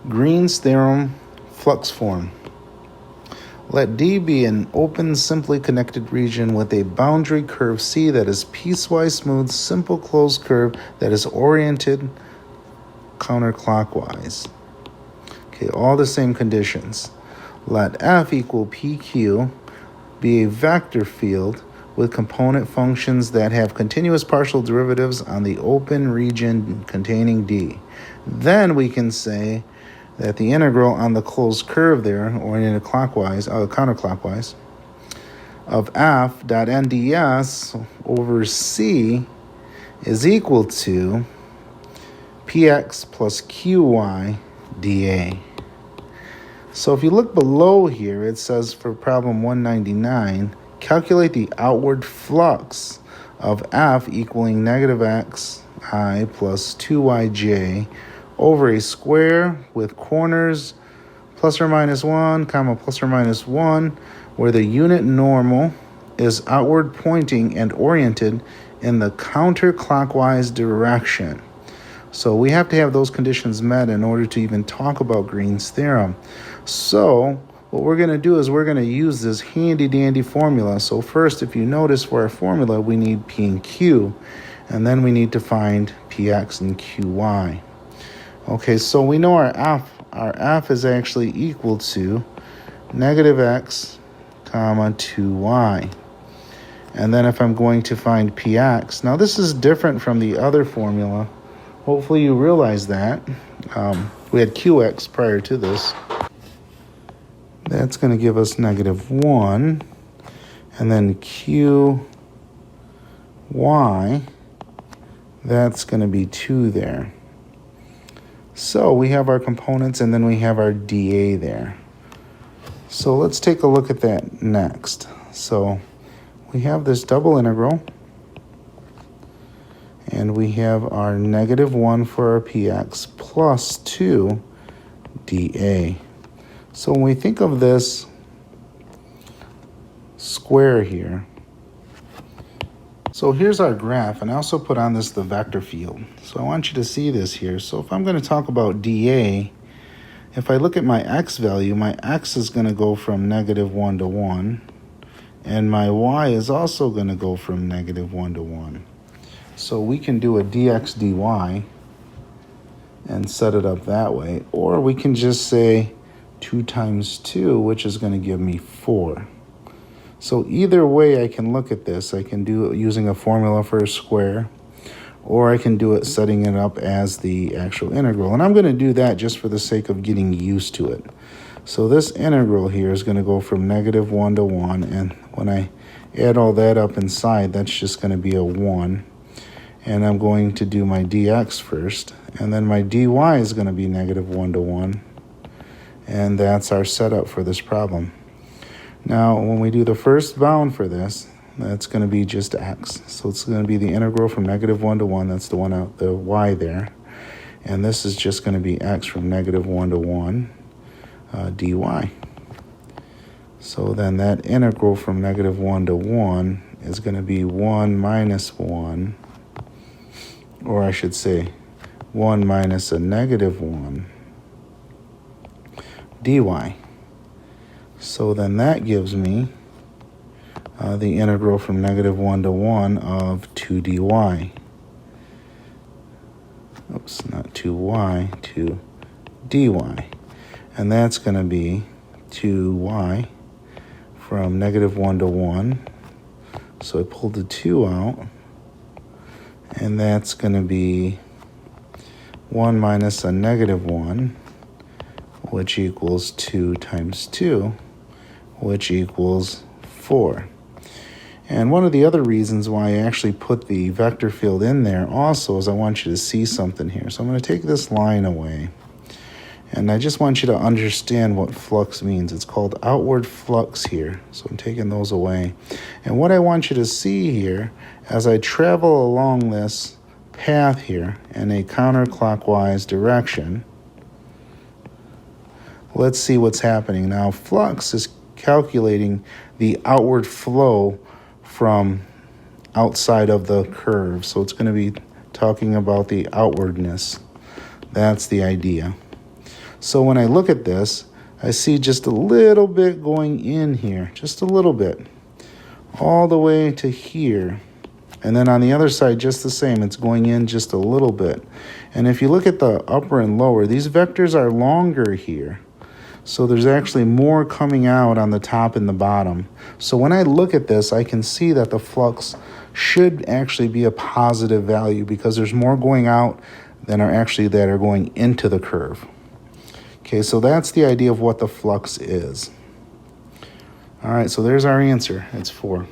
Green's theorem, flux form. Let D be an open, simply connected region with a boundary curve C that is piecewise smooth, simple closed curve that is oriented counterclockwise. Okay, all the same conditions. Let F equal PQ be a vector field with component functions that have continuous partial derivatives on the open region containing D. Then we can say that the integral on the closed curve there, oriented counterclockwise, of f dot nds over C is equal to px plus qy dA. So if you look below here, it says for problem 199, calculate the outward flux of F equaling negative xi plus 2yj over a square with corners plus or minus 1, comma, plus or minus 1, where the unit normal is outward pointing and oriented in the counterclockwise direction. So we have to have those conditions met in order to even talk about Green's theorem. So what we're going to do is we're going to use this handy-dandy formula. So first, if you notice for our formula, we need P and Q, and then we need to find Px and Qy. Okay, so we know our F is actually equal to negative x, comma, 2y. And then if I'm going to find Px, now this is different from the other formula. Hopefully you realize that. We had Qx prior to this. That's going to give us negative 1. And then Qy, that's going to be 2 there. So we have our components and then we have our dA there. So let's take a look at that next. So we have this double integral. And we have our negative 1 for our px plus 2 dA. So when we think of this square here, so here's our graph, and I also put on this the vector field. So I want you to see this here. So if I'm going to talk about dA, if I look at my x value, my x is going to go from negative 1 to 1, and my y is also going to go from negative 1 to 1. So we can do a dx dy and set it up that way. Or we can just say 2 times 2, which is going to give me 4. So either way I can look at this. I can do it using a formula for a square, or I can do it setting it up as the actual integral. And I'm going to do that just for the sake of getting used to it. So this integral here is going to go from negative 1 to 1. And when I add all that up inside, that's just going to be a 1. And I'm going to do my dx first, and then my dy is going to be negative 1 to 1, and that's our setup for this problem. Now, when we do the first bound for this, that's going to be just x. So it's going to be the integral from negative 1 to 1, that's the one out, the y there, and this is just going to be x from negative 1 to 1 dy. So then that integral from negative 1 to 1 is going to be 1 minus 1, or I should say 1 minus a negative 1 dy. So then that gives me the integral from negative 1 to 1 of 2 dy. Oops, not 2y, 2 dy. And that's going to be 2y from negative 1 to 1. So I pulled the 2 out. And that's going to be 1 minus a negative 1, which equals 2 times 2, which equals 4. And one of the other reasons why I actually put the vector field in there also is I want you to see something here. So I'm going to take this line away. And I just want you to understand what flux means. It's called outward flux here. So I'm taking those away. And what I want you to see here, as I travel along this path here in a counterclockwise direction, let's see what's happening. Now, flux is calculating the outward flow from outside of the curve. So it's going to be talking about the outwardness. That's the idea. So when I look at this, I see just a little bit going in here, just a little bit, all the way to here. And then on the other side, just the same, it's going in just a little bit. And if you look at the upper and lower, these vectors are longer here. So there's actually more coming out on the top and the bottom. So when I look at this, I can see that the flux should actually be a positive value because there's more going out than that are going into the curve. Okay, so that's the idea of what the flux is. All right, so there's our answer. It's 4.